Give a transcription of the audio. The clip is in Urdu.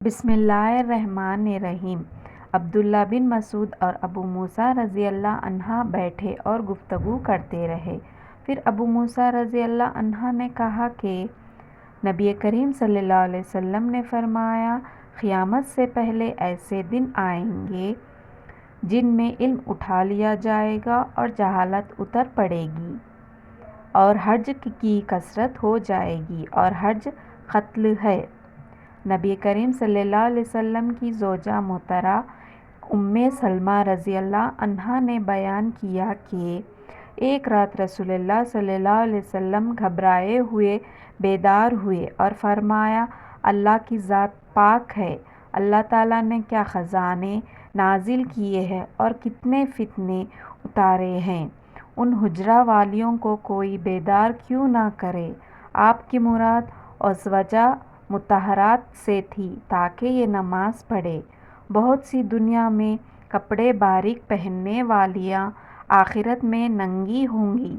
بسم اللہ الرحمن الرحیم۔ عبداللہ بن مسعود اور ابو موسیٰ رضی اللہ عنہ بیٹھے اور گفتگو کرتے رہے۔ پھر ابو موسیٰ رضی اللہ عنہ نے کہا کہ نبی کریم صلی اللہ علیہ وسلم نے فرمایا، قیامت سے پہلے ایسے دن آئیں گے جن میں علم اٹھا لیا جائے گا اور جہالت اتر پڑے گی، اور حرج کی کثرت ہو جائے گی، اور حرج قتل ہے۔ نبی کریم صلی اللہ علیہ وسلم کی زوجہ محترمہ ام سلمہ رضی اللہ عنہا نے بیان کیا کہ ایک رات رسول اللہ صلی اللہ علیہ وسلم گھبرائے ہوئے بیدار ہوئے اور فرمایا، اللہ کی ذات پاک ہے، اللہ تعالیٰ نے کیا خزانے نازل کیے ہیں اور کتنے فتنے اتارے ہیں، ان حجرہ والیوں کو کوئی بیدار کیوں نہ کرے۔ آپ کی مراد ازواج مطہرات سے تھی تاکہ یہ نماز پڑھیں۔ بہت سی دنیا میں کپڑے باریک پہننے والیاں آخرت میں ننگی ہوں گی۔